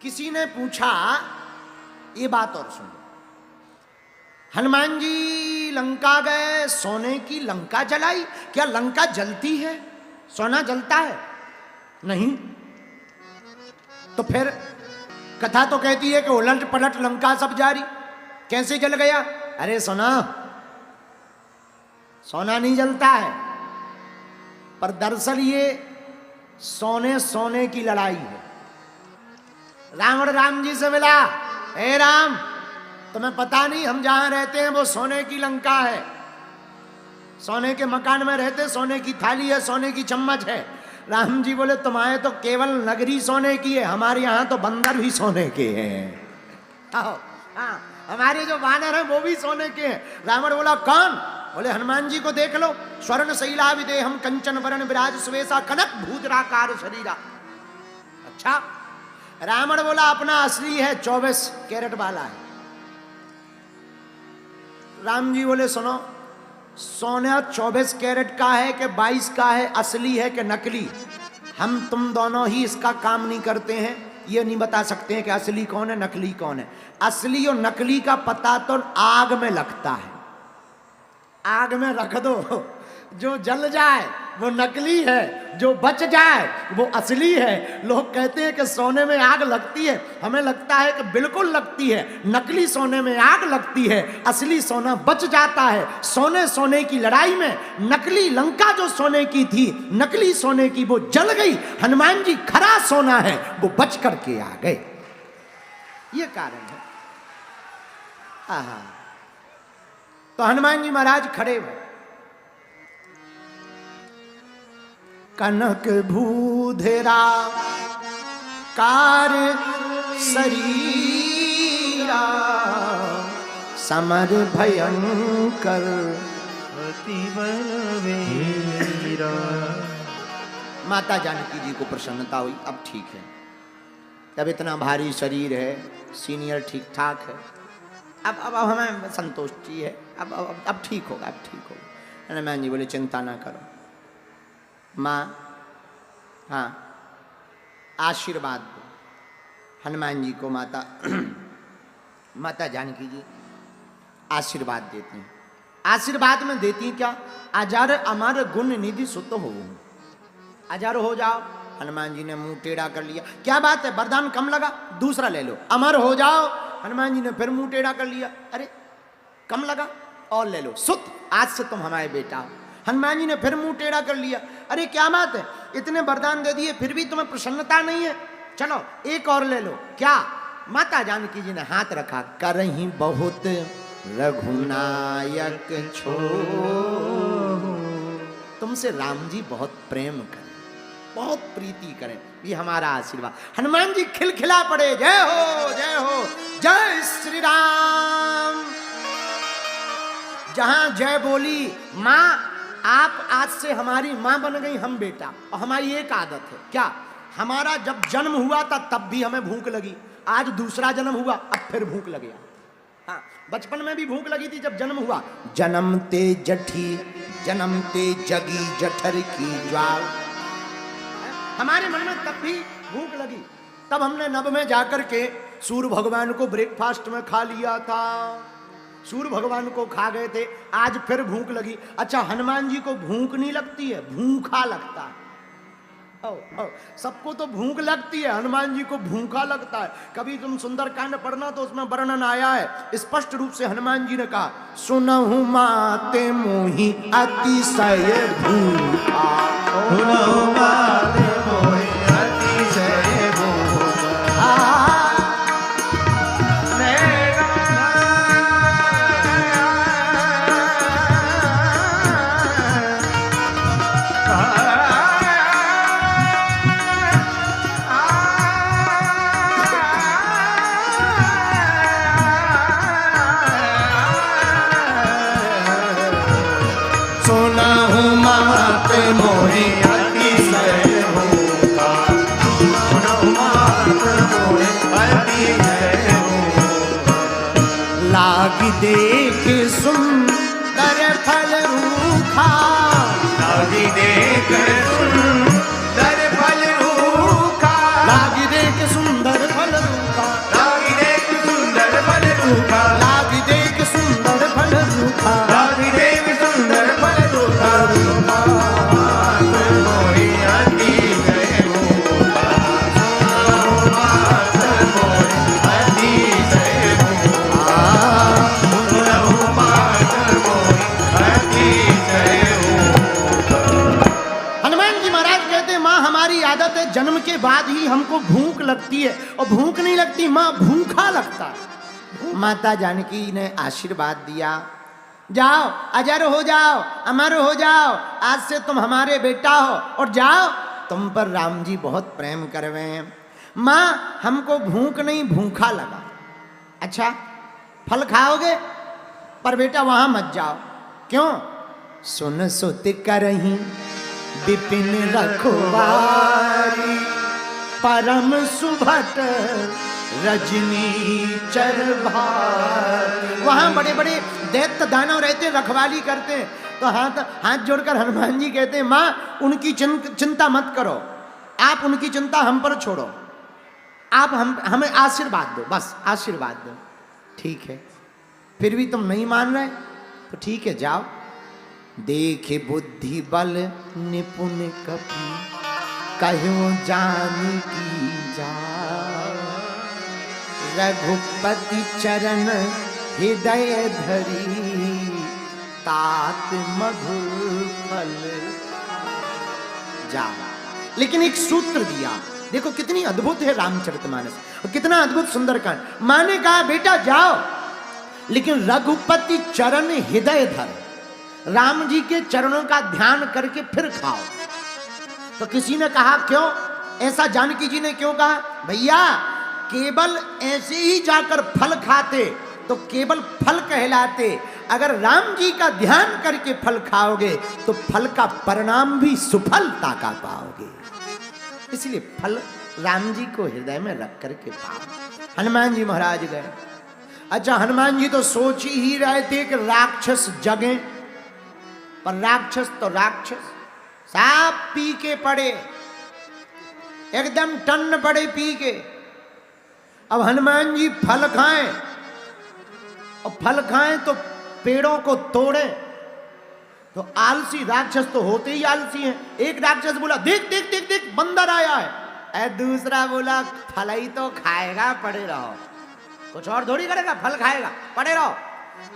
किसी ने पूछा, ये बात और सुनो, हनुमान जी लंका गए, सोने की लंका जलाई, क्या लंका जलती है? सोना जलता है? नहीं। तो फिर कथा तो कहती है कि उलट पलट लंका सब जारी, कैसे जल गया? अरे सोना, सोना नहीं जलता है, पर दरअसल ये सोने सोने की लड़ाई है। रावण राम जी से मिला, हे राम, तुम्हें पता नहीं हम जहां रहते हैं वो सोने की लंका है, सोने के मकान में रहते, सोने की थाली है, सोने की चम्मच है। राम जी बोले, तुम्हारे तो केवल नगरी सोने की है, हमारे यहाँ तो बंदर भी सोने के हैं। हाँ, हमारे जो वानर हैं वो भी सोने के हैं। रावण बोला, कौन? बोले, हनुमान जी को देख लो, स्वर्ण शैला विदेहम कंचन वरण विराज सुवेशा कनक भूतराकार शरीरा। अच्छा, रावण बोला अपना असली है, 24 कैरेट वाला है। राम जी बोले, सुनो, सोना 24 कैरेट का है कि 22 का है, असली है कि नकली? हम तुम दोनों ही इसका काम नहीं करते हैं, ये नहीं बता सकते हैं कि असली कौन है नकली कौन है। असली और नकली का पता तो आग में लगता है। आग में रख दो, जो जल जाए वो नकली है, जो बच जाए वो असली है। लोग कहते हैं कि सोने में आग लगती है, हमें लगता है कि बिल्कुल लगती है। नकली सोने में आग लगती है, असली सोना बच जाता है। सोने सोने की लड़ाई में नकली लंका जो सोने की थी, नकली सोने की वो जल गई। हनुमान जी खरा सोना है, वो बच करके आ गए। ये कारण है। आहा, तो हनुमान जी महाराज खड़े हुए, कनक भूधरा कार शरीरा, समर भयंकर अति बलवीरा। माता जानकी जी को प्रसन्नता हुई, अब ठीक है, तब इतना भारी शरीर है, सीनियर ठीक ठाक है, अब हमें संतुष्टि है, अब ठीक होगा, अब ठीक होगा। हनुमान जी बोले, चिंता ना करो माँ, हाँ आशीर्वाद दो। हनुमान जी को माता जानकी जी आशीर्वाद देती हैं। आशीर्वाद में देती हैं क्या? अजर अमर गुण निधि सुत हो, अजर हो जाओ। हनुमान जी ने मुंह टेढ़ा कर लिया, क्या बात है, वरदान कम लगा, दूसरा ले लो, अमर हो जाओ। हनुमान जी ने फिर मुंह टेढ़ा कर लिया, अरे कम लगा, और ले लो, सुत, आज से तुम हमारे बेटा हो। हनुमान जी ने फिर मुंह टेढ़ा कर लिया, अरे क्या बात है, इतने वरदान दे दिए फिर भी तुम्हें प्रसन्नता नहीं है, चलो एक और ले लो। क्या? माता जानकी जी ने हाथ रखा, करही बहुत रघुनायक छो, तुमसे राम जी बहुत प्रेम करें, बहुत प्रीति करें, ये हमारा आशीर्वाद। हनुमान जी खिलखिला पड़े, जय हो जय हो, जय श्री राम। जहां जय बोली, माँ आप आज से हमारी माँ बन गई, हम बेटा। और हमारी एक आदत है, क्या? हमारा जब जन्म हुआ था तब भी हमें भूख लगी, आज दूसरा जन्म हुआ अब फिर भूख लगे। हाँ, बचपन में भी भूख लगी थी जब जन्म हुआ, जन्मते जठी जन्मते जगी जठर की ज्वाल, हमारे मन में तब भी भूख लगी। तब हमने नभ में जाकर के सूर्य भगवान को ब्रेकफास्ट में खा लिया था, सूर्य भगवान को खा गए थे, आज फिर भूख लगी। अच्छा, हनुमान जी को भूख नहीं लगती है, भूखा लगता है। सबको तो भूख लगती है, हनुमान जी को भूखा लगता है। कभी तुम सुंदरकांड पढ़ना तो उसमें वर्णन आया है स्पष्ट रूप से। हनुमान जी ने कहा, सुनहु माते मोहि अतिशय भूखा, सुनहु माते मोहि अतिशय भूखा। लागी देख सुंदर फल रूखा, लागी देख सुंदर फल रूखा, लागी देख सुंदर फल रूखा। लगती है और भूख नहीं लगती माँ, भूखा लगता है। माता जानकी ने आशीर्वाद दिया, जाओ अजर हो जाओ, अमर हो जाओ, आज से तुम हमारे बेटा हो और जाओ, तुम पर राम जी बहुत प्रेम करवे हैं। माँ हमको भूख नहीं, भूखा लगा। अच्छा फल खाओगे, पर बेटा वहां मत जाओ। क्यों? सुन सुत करहीं विपिन रखवारी, परम सुभट रजनी चर भारी। वहां बड़े बड़े दैत्य दानव रहते, रखवाली करते हैं। तो हाथ जोड़कर हनुमान जी कहते हैं, माँ उनकी चिंता मत करो, आप उनकी चिंता हम पर छोड़ो, आप हमें आशीर्वाद दो, बस आशीर्वाद दो। ठीक है, फिर भी तुम नहीं मान रहे तो ठीक है, जाओ। देखे बुद्धि बल निपुण कपि, कहो जानकी जाओ, रघुपति चरण हृदय धरी, तात मधुर फल जाओ। लेकिन एक सूत्र दिया, देखो कितनी अद्भुत है रामचरितमानस और कितना अद्भुत सुंदरकांड। माँ ने कहा बेटा जाओ, लेकिन रघुपति चरण हृदय धर, राम जी के चरणों का ध्यान करके फिर खाओ। तो किसी ने कहा क्यों ऐसा? जानकी जी ने क्यों कहा? भैया केवल ऐसे ही जाकर फल खाते तो केवल फल कहलाते, अगर राम जी का ध्यान करके फल खाओगे तो फल का परिणाम भी सुफलता का पाओगे। इसलिए फल राम जी को हृदय में रख करके पाओ। हनुमान जी महाराज गए। अच्छा हनुमान जी तो सोच ही रहे थे कि राक्षस जगे, पर राक्षस तो राक्षस सब पी के पड़े, एकदम टन्न पड़े पी के। अब हनुमान जी फल खाएं, और फल खाएं तो पेड़ों को तोड़े, तो आलसी राक्षस तो होते ही आलसी हैं। एक राक्षस बोला देख देख देख देख बंदर आया है, दूसरा बोला फल ही तो खाएगा, पड़े रहो, कुछ और थोड़ी करेगा, फल खाएगा, पड़े रहो।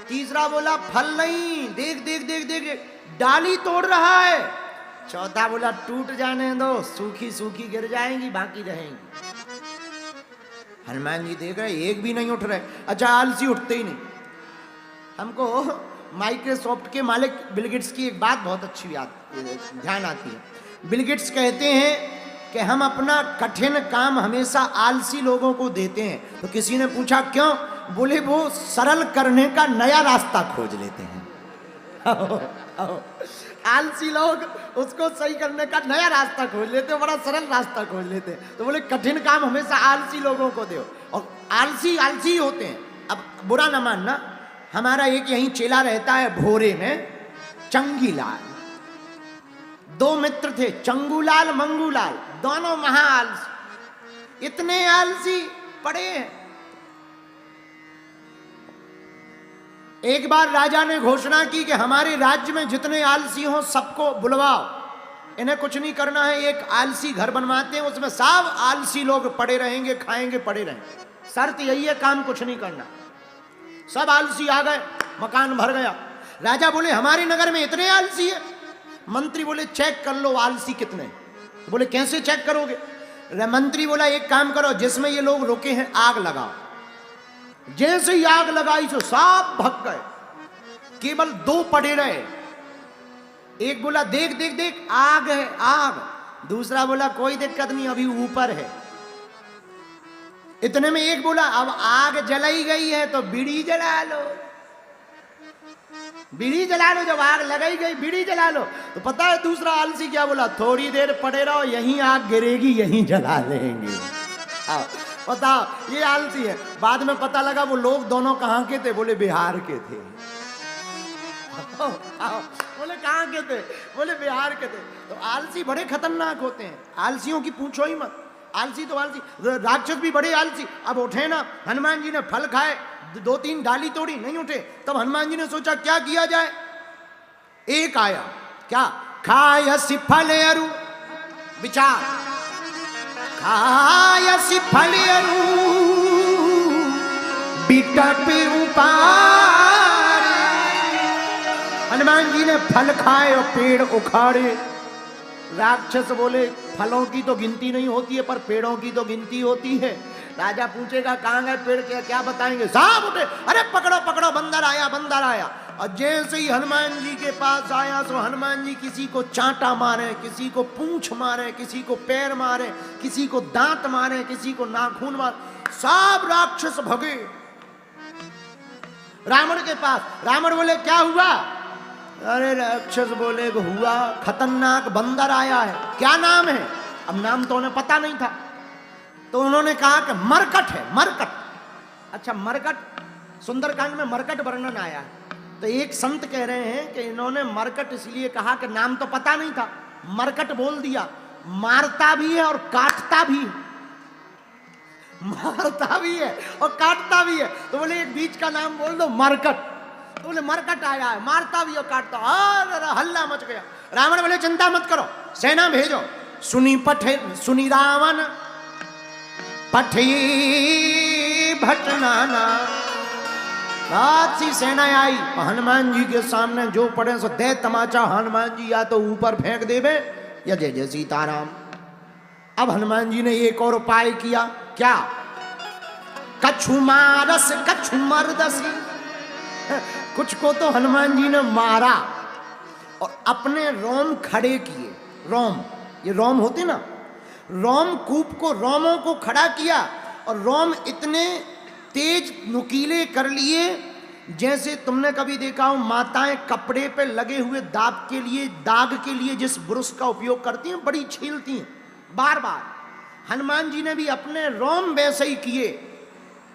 तीसरा बोला फल नहीं, देख देख देख देख डाली तोड़ रहा है। चौथा बोला टूट जाने दो, सूखी सूखी गिर जाएंगी, बाकी रहेंगी। हनुमान जी देख रहे एक भी नहीं उठ रहे। अच्छा आलसी उठते ही नहीं। हमको माइक्रोसॉफ्ट के मालिक बिल गेट्स की एक बात बहुत अच्छी ध्यान आती है। बिल गेट्स कहते हैं कि हम अपना कठिन काम हमेशा आलसी लोगों को देते हैं। तो किसी ने पूछा क्यों? बोले वो सरल करने का नया रास्ता खोज लेते हैं। आलसी लोग उसको सही करने का नया रास्ता खोज लेते हैं, बड़ा सरल रास्ता खोज लेते हैं। तो बोले कठिन काम हमेशा आलसी लोगों को दो, और आलसी आलसी होते हैं। अब बुरा ना मानना, हमारा एक यहीं चेला रहता है भोरे में, चंगीलाल। दो मित्र थे, चंगूलाल मंगूलाल, दोनों महा आलसी, इतने आलसी पड़े हैं। एक बार राजा ने घोषणा की कि हमारे राज्य में जितने आलसी हों सबको बुलवाओ, इन्हें कुछ नहीं करना है, एक आलसी घर बनवाते हैं, उसमें सब आलसी लोग पड़े रहेंगे, खाएंगे, पड़े रहेंगे। शर्त यही है, काम कुछ नहीं करना। सब आलसी आ गए, मकान भर गया। राजा बोले हमारे नगर में इतने आलसी है। मंत्री बोले चेक कर लो आलसी कितने। बोले कैसे चेक करोगे? मंत्री बोला एक काम करो, जिसमें ये लोग रुके हैं आग लगाओ। जैसे ही आग लगाई तो सब भग गए, केवल दो पड़े रहे। एक बोला देख देख देख आग है आग, दूसरा बोला कोई दिक्कत नहीं अभी ऊपर है। इतने में एक बोला अब आग जलाई गई है तो बीड़ी जला लो, बीड़ी जला लो, जब आग लगाई गई बीड़ी जला लो। तो पता है दूसरा आलसी क्या बोला? थोड़ी देर पड़े रहो, यहीं आग गिरेगी यहीं जला लेंगे। आओ बताओ, ये आलसी है। बाद में पता लगा वो लोग दोनों कहाँ के थे? बोले बिहार के थे। आओ बोले कहाँ के थे? बोले बिहार के थे। तो आलसी बड़े खतरनाक होते हैं, आलसियों की पूछो ही मत। आलसी तो आलसी, राक्षस भी बड़े आलसी। अब उठे ना, हनुमान जी ने फल खाए, दो तीन डाली तोड़ी, नहीं उठे। तब हनुमान जी ने सोचा क्या किया जाए। एक आया, क्या? खायसी फल अरु, विचार, खायसी फल अरु बिकट उपार। हनुमान जी ने फल खाए और पेड़ उखाड़े, राक्षस बोले फलों की तो गिनती नहीं होती है पर पेड़ों की तो गिनती होती है। राजा पूछेगा कहाँ गए पेड़, क्या बताएंगे? साहब उठे, अरे पकड़ो पकड़ो, बंदर आया बंदर आया। और जैसे ही हनुमान जी के पास आया तो हनुमान जी किसी को चांटा मारे, किसी को पूंछ मारे, किसी को पैर मारे, किसी को दांत मारे, किसी को नाखून मारे। सब राक्षस भगे रावण के पास। रावण बोले क्या हुआ? अरे राक्षस बोले हुआ खतरनाक बंदर आया है। क्या नाम है? अब नाम तो उन्हें पता नहीं था, तो उन्होंने कहा कि मरकट है, मरकट। अच्छा मरकट, सुंदरकांड में मरकट वर्णन आया है। तो एक संत कह रहे हैं कि इन्होंने मरकट इसलिए कहा कि नाम तो पता नहीं था, मरकट बोल दिया। मारता भी है और काटता भी है, मारता भी है और काटता भी है। तो बोले एक बीच का नाम बोल दो, मरकट। तो बोले मरकट आया है, मारता भी और काटता। हल्ला मच गया। रावण बोले चिंता मत करो, सेना भेजो। सुनी रावण पठी भटनाना। रात सी सेना आई, हनुमान जी के सामने जो पड़े सो दे तमाचा। हनुमान जी या तो ऊपर फेंक देवे या जय जय सीताराम। अब हनुमान जी ने एक और उपाय किया। क्या? कछु मारस कछु मर्दसी। कुछ को तो हनुमान जी ने मारा और अपने रोम खड़े किए। रोम, ये रोम होते ना, रोम कूप को, रोमों को खड़ा किया और रोम इतने तेज नुकीले कर लिए जैसे तुमने कभी देखा हो माताएं कपड़े पे लगे हुए दाग के लिए जिस ब्रश का उपयोग करती हैं, बड़ी छीलती हैं बार बार। हनुमान जी ने भी अपने रोम वैसे ही किए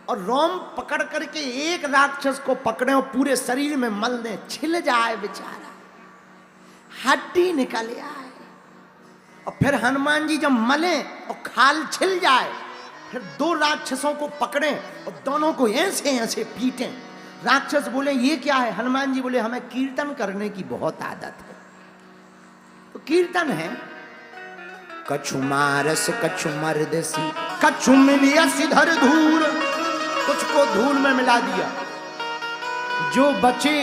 और रोम पकड़ करके एक राक्षस को पकड़े और पूरे शरीर में मल दें, छिल जाए बेचारा, हड्डी निकल आए। और फिर हनुमान जी जब मले और खाल छिल जाए, फिर दो राक्षसों को पकड़े और दोनों को ऐसे ऐसे पीटे। राक्षस बोले ये क्या है? हनुमान जी बोले हमें कीर्तन करने की बहुत आदत है। तो कीर्तन है, कछु मारस कछु मर्दसी, कछु मिलियस धर धूल। कुछ को धूल में मिला दिया। जो बचे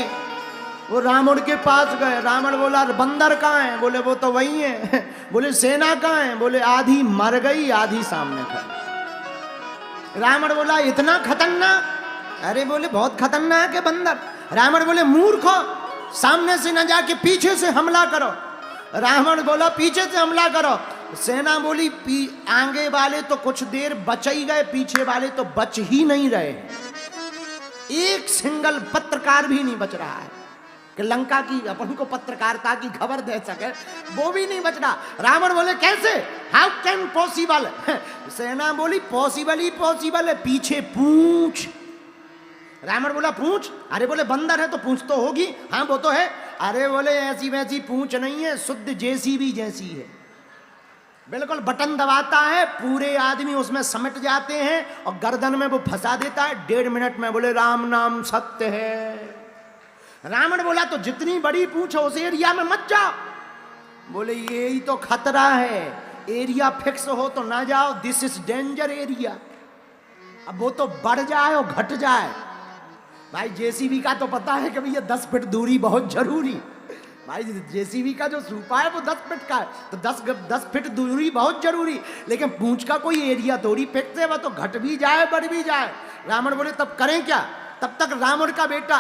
वो रावण के पास गए। रावण बोला बंदर कहाँ है? बोले वो तो वही है। बोले सेना कहाँ है? बोले आधी मर गई, आधी सामने खड़ी। रावण बोला इतना खतरनाक? अरे बोले बहुत खतरनाक है बंदर। रावण बोले मूर्खो, सामने से न जाके पीछे से हमला करो। रावण बोला पीछे से हमला करो। सेना बोली आगे वाले तो कुछ देर बच ही गए, पीछे वाले तो बच ही नहीं रहे। एक सिंगल पत्रकार भी नहीं बच रहा है कि लंका की अपन को पत्रकारिता की खबर दे सके, वो भी नहीं बच रहा। रावण बोले कैसे? How can possible? सेना बोली पॉसिबल ही पॉसिबल है, पीछे पूंछ। रावण बोला पूंछ? अरे बोले बंदर है तो पूंछ तो होगी। हाँ वो तो है। अरे बोले ऐसी वैसी पूंछ नहीं है, शुद्ध जेसीबी जैसी है। बिल्कुल बटन दबाता है, पूरे आदमी उसमें समेट जाते हैं और गर्दन में वो फंसा देता है 1.5 मिनट में। बोले राम नाम सत्य है। रावण बोला तो जितनी बड़ी पूंछ उस एरिया में मत जाओ। बोले यही तो खतरा है, एरिया फिक्स हो तो ना जाओ, दिस इज डेंजर एरिया। अब वो तो बढ़ जाए और घट जाए। भाई जेसीबी का तो पता है कि भैया 10 फीट दूरी बहुत जरूरी। भाई जेसीबी का जो सूपा है वो 10 फीट का है, तो 10 फीट दूरी बहुत जरूरी। लेकिन पूंछ का कोई एरिया थोड़ी फिक्स है, वह तो घट भी जाए बढ़ भी जाए। रावण बोले तब करें क्या? तब तक रावण का बेटा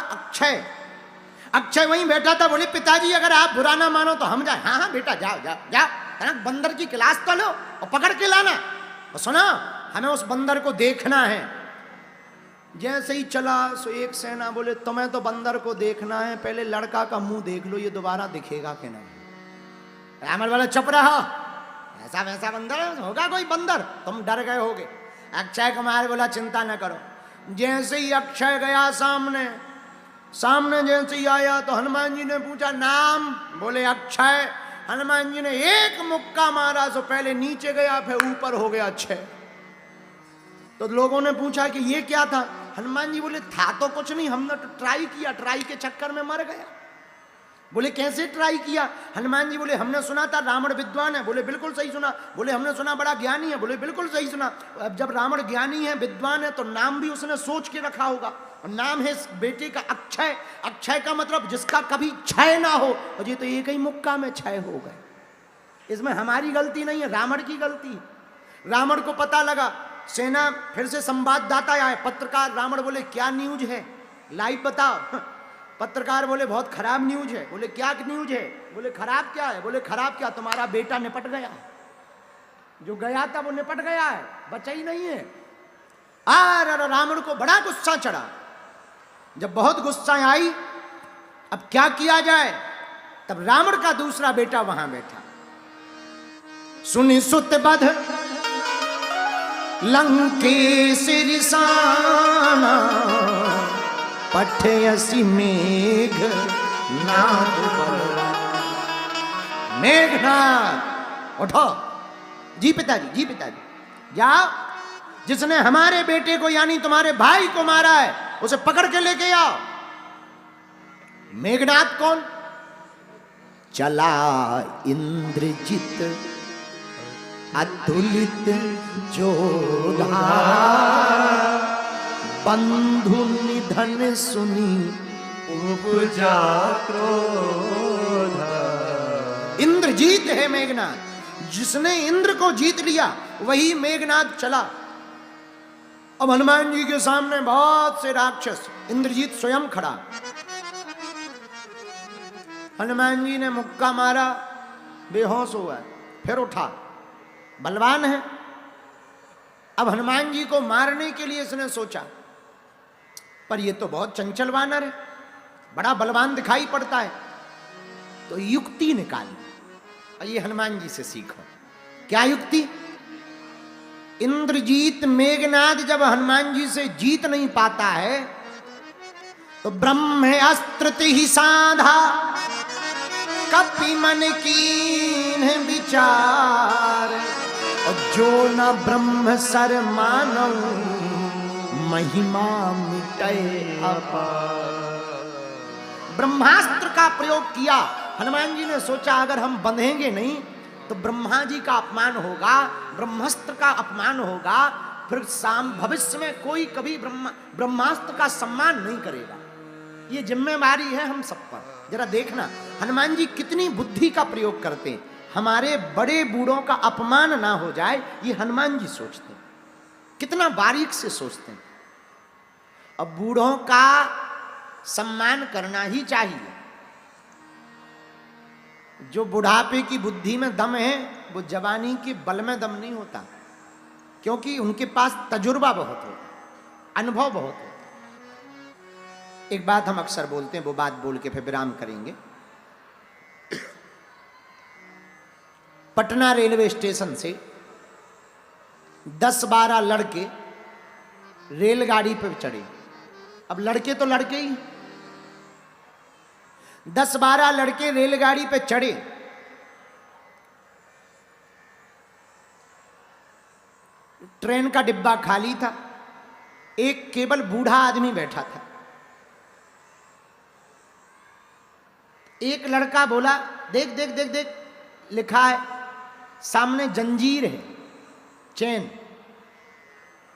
अक्षय वहीं बैठा था। बोले पिताजी अगर आप बुरा ना मानो तो हम जाए। हाँ हाँ बेटा जाओ जाओ जाओ, बंदर की क्लास तो लो और पकड़ के लाना। और सुना हमें उस बंदर को देखना है। जैसे ही चला सो एक सेना बोले तुम्हें तो बंदर को देखना है, पहले लड़का का मुंह देख लो, ये दोबारा दिखेगा कि नहीं। रावण बोले चुप रहो, ऐसा वैसा बंदर होगा कोई बंदर, तुम डर गए होगे। अक्षय कुमार बोला चिंता न करो। जैसे ही अक्षय गया सामने जैसे ही आया तो हनुमान जी ने पूछा नाम? बोले अक्षय। हनुमान जी ने एक मुक्का मारा तो पहले नीचे गया फिर ऊपर हो गया अक्षय। तो लोगों ने पूछा कि ये क्या था? हनुमान जी बोले था तो कुछ नहीं, हमने तो ट्राई किया, ट्राई के चक्कर में मर गया। बोले कैसे ट्राई किया? हनुमान जी बोले हमने सुना था रावण विद्वान है। बोले बिल्कुल सही सुना। बोले हमने सुना बड़ा ज्ञानी है। बोले बिल्कुल सही सुना। अब जब रावण ज्ञानी है विद्वान है तो नाम भी उसने सोच के रखा होगा, और नाम है इस बेटे का अक्षय। अक्षय का मतलब जिसका कभी क्षय ना हो, और ये तो एक ही मुक्का में क्षय हो गए। इसमें हमारी गलती नहीं है, रावण की गलती है। रावण को पता लगा, सेना फिर से संवाददाता आए, पत्रकार। रावण बोले क्या न्यूज है, लाइव बताओ। पत्रकार बोले बहुत खराब न्यूज है। बोले क्या न्यूज है? बोले खराब क्या है? बोले खराब क्या, तुम्हारा बेटा निपट गया, जो गया था वो निपट गया है, बचा ही नहीं है। रावण को बड़ा गुस्सा चढ़ा। जब बहुत गुस्सा आई, अब क्या किया जाए, तब रावण का दूसरा बेटा वहां बैठा। सुनि सुत बध लंकेश रिसाना, पठयसि मेघ नाद बलवान। मेघनाद उठो, जी पिताजी, जी पिताजी, जाओ, जिसने हमारे बेटे को यानी तुम्हारे भाई को मारा है उसे पकड़ के लेके आओ। मेघनाद कौन? चला इंद्रजित अतुलित जोधा, बंधु निधन सुनी उपजा क्रोध। इंद्रजीत है मेघनाद, जिसने इंद्र को जीत लिया वही मेघनाद चला। अब हनुमान जी के सामने बहुत से राक्षस, इंद्रजीत स्वयं खड़ा। हनुमान जी ने मुक्का मारा, बेहोश हुआ, फिर उठा, बलवान है। अब हनुमान जी को मारने के लिए इसने सोचा, पर ये तो बहुत चंचल वानर है, बड़ा बलवान दिखाई पड़ता है, तो युक्ति निकाली। और ये हनुमान जी से सीखो। क्या युक्ति? इंद्रजीत मेघनाद जब हनुमान जी से जीत नहीं पाता है तो ब्रह्म अस्त्र ही साधा, कपि मन कीन्ह विचार। और जो न ब्रह्म सर मानव, महिमा मिटे अपार। ब्रह्मास्त्र का प्रयोग किया। हनुमान जी ने सोचा अगर हम बंधेंगे नहीं तो ब्रह्मा जी का अपमान होगा, ब्रह्मास्त्र का अपमान होगा, फिर भविष्य में कोई कभी ब्रह्मास्त्र का सम्मान नहीं करेगा। ये जिम्मेवारी है हम सब पर। जरा देखना हनुमान जी कितनी बुद्धि का प्रयोग करते हैं। हमारे बड़े बूढ़ों का अपमान ना हो जाए, ये हनुमान जी सोचते हैं, कितना बारीक से सोचते हैं। अब बूढ़ों का सम्मान करना ही चाहिए। जो बुढ़ापे की बुद्धि में दम है वो जवानी के बल में दम नहीं होता, क्योंकि उनके पास तजुर्बा बहुत होता, अनुभव बहुत होता। एक बात हम अक्सर बोलते हैं, वो बात बोल के फिर विराम करेंगे। पटना रेलवे स्टेशन से 10-12 लड़के रेलगाड़ी पर चढ़े। अब लड़के तो लड़के ही, 10-12 लड़के रेलगाड़ी पे चढ़े। ट्रेन का डिब्बा खाली था, एक केवल बूढ़ा आदमी बैठा था। एक लड़का बोला, देख देख देख देख, लिखा है सामने जंजीर है, चेन,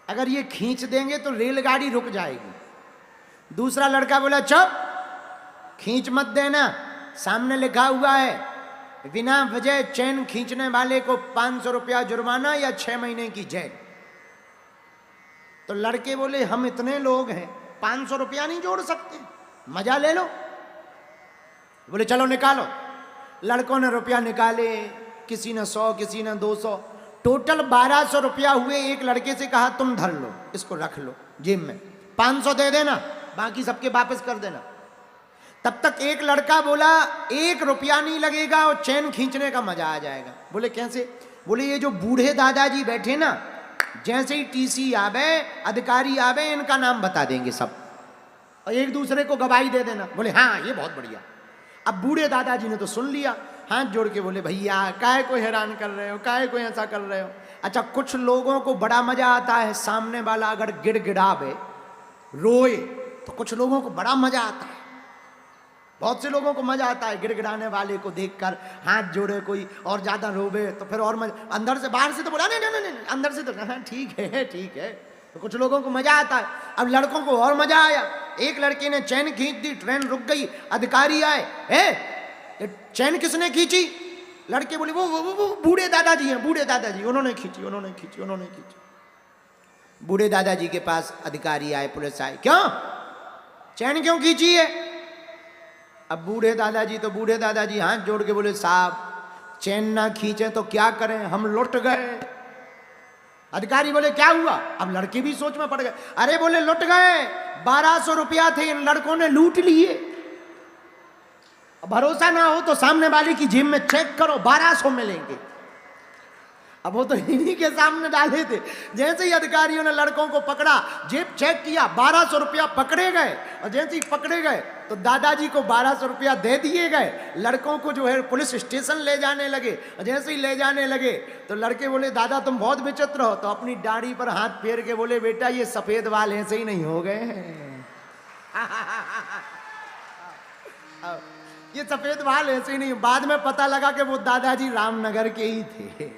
अगर ये खींच देंगे तो रेलगाड़ी रुक जाएगी। दूसरा लड़का बोला चुप, खींच मत देना, सामने लिखा हुआ है बिना वजह चैन खींचने वाले को 500 रुपया जुर्माना या 6 महीने की जेल। तो लड़के बोले हम इतने लोग हैं, 500 रुपया नहीं जोड़ सकते, मजा ले लो। बोले चलो निकालो। लड़कों ने रुपया निकाले, किसी ने 100, किसी ने 200, टोटल 1200 रुपया हुए। एक लड़के से कहा तुम धर लो, इसको रख लो जेब में, 500 दे देना, बाकी सबके वापस कर देना। तब तक एक लड़का बोला 1 रुपया नहीं लगेगा और चैन खींचने का मजा आ जाएगा। बोले कैसे? बोले ये जो बूढ़े दादाजी बैठे ना, जैसे ही टीसी आवे, अधिकारी आवे, इनका नाम बता देंगे सब और एक दूसरे को गवाही दे देना। बोले हाँ ये बहुत बढ़िया। अब बूढ़े दादाजी ने तो सुन लिया, हाथ जोड़ के बोले भैया काहे को हैरान कर रहे हो, काहे को ऐसा कर रहे हो। अच्छा कुछ लोगों को बड़ा मजा आता है, सामने वाला अगर गिड़गिड़ावे, रोए, तो कुछ लोगों को बड़ा मजा आता है। बहुत से लोगों को मजा आता है गिड़गिड़ाने वाले को देखकर, हाथ जोड़े कोई और ज्यादा रोवे तो फिर और मजा। अंदर से, बाहर से तो बोला नहीं नहीं नहीं, अंदर से तो हाँ ठीक है ठीक है। तो कुछ लोगों को मजा आता है। अब लड़कों को और मजा आया। एक लड़के ने चैन खींच दी, ट्रेन रुक गई, अधिकारी आए, चैन किसने खींची? लड़के बोले वो बूढ़े दादाजी हैं, बूढ़े दादाजी, उन्होंने खींची, उन्होंने खींची, उन्होंने खींची। बूढ़े दादाजी के पास अधिकारी आए, पुलिस आए, क्यों चैन क्यों खींची है? अब बूढ़े दादाजी हाथ जोड़ के बोले, साहब चैन ना खींचे तो क्या करें, हम लुट गए। अधिकारी बोले क्या हुआ? अब लड़के भी सोच में पड़ गए। अरे बोले लुट गए, 1200 रुपया थे, इन लड़कों ने लूट लिए। भरोसा ना हो तो सामने वाले की जेब में चेक करो, 1200 मिलेंगे। अब वो तो इन्हीं के सामने डाले थे। जैसे ही अधिकारियों ने लड़कों को पकड़ा, जेब चेक किया, 1200 रुपया पकड़े गए। और जैसे ही पकड़े गए तो दादाजी को 1200 रुपया दे दिए गए। लड़कों को जो है पुलिस स्टेशन ले जाने लगे। और जैसे ही ले जाने लगे तो लड़के बोले, दादा तुम बहुत विचित्र हो। तो अपनी दाढ़ी पर हाथ फेर के बोले, बेटा ये सफेद बाल ऐसे ही नहीं हो गए हैं। ये सफेद बाल ऐसे ही नहीं, बाद में पता लगा कि वो दादाजी रामनगर के ही थे।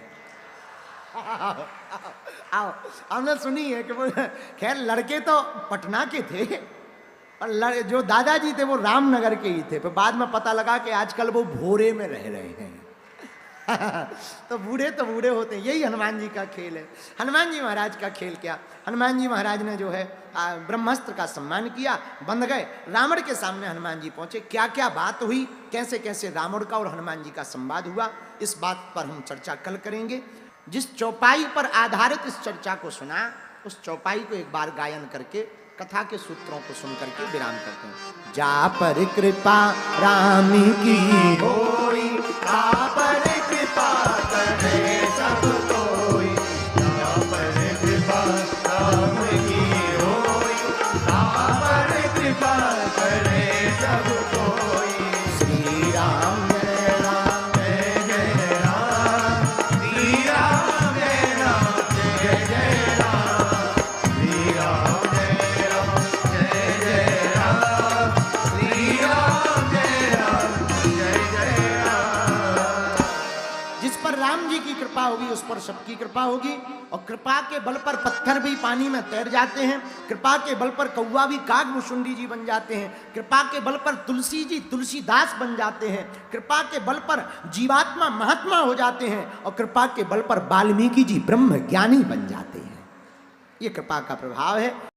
आओ, हमने सुनी है कि वो, खैर लड़के तो पटना के थे और जो दादाजी थे वो रामनगर के ही थे। फिर बाद में पता लगा कि आजकल वो भोरे में रह रहे हैं। तो बूढ़े होते हैं। यही हनुमान जी का खेल है। हनुमान जी महाराज का खेल क्या? हनुमान जी महाराज ने जो है ब्रह्मास्त्र का सम्मान किया, बंध गए। रावण के सामने हनुमान जी पहुंचे। क्या क्या बात हुई, कैसे कैसे रावण का और हनुमान जी का संवाद हुआ, इस बात पर हम चर्चा कल करेंगे। जिस चौपाई पर आधारित इस चर्चा को सुना, उस चौपाई को एक बार गायन करके कथा के सूत्रों को सुन करके विराम करते हैं। जा पर कृपा राम की होई, जा पर कृपा करे सब कोई, जा पर कृपा राम की होई, जा पर कृपा करे सब कोई। श्री राम जय राम जय जय राम, श्री राम जय राम जय जय राम, श्री राम जय राम जय जय राम, श्री राम जय राम जय जय राम। जिस पर राम जी की कृपा होगी उस पर सबकी कृपा होगी। और कृपा के बल पर पत्थर भी पानी में तैर जाते हैं। कृपा के बल पर कौवा भी कागभूषुंडी जी बन जाते हैं। कृपा के बल पर तुलसी जी तुलसीदास बन जाते हैं। कृपा के बल पर जीवात्मा महात्मा हो जाते हैं। और कृपा के बल पर वाल्मीकि जी ब्रह्म ज्ञानी बन जाते हैं। ये कृपा का प्रभाव है।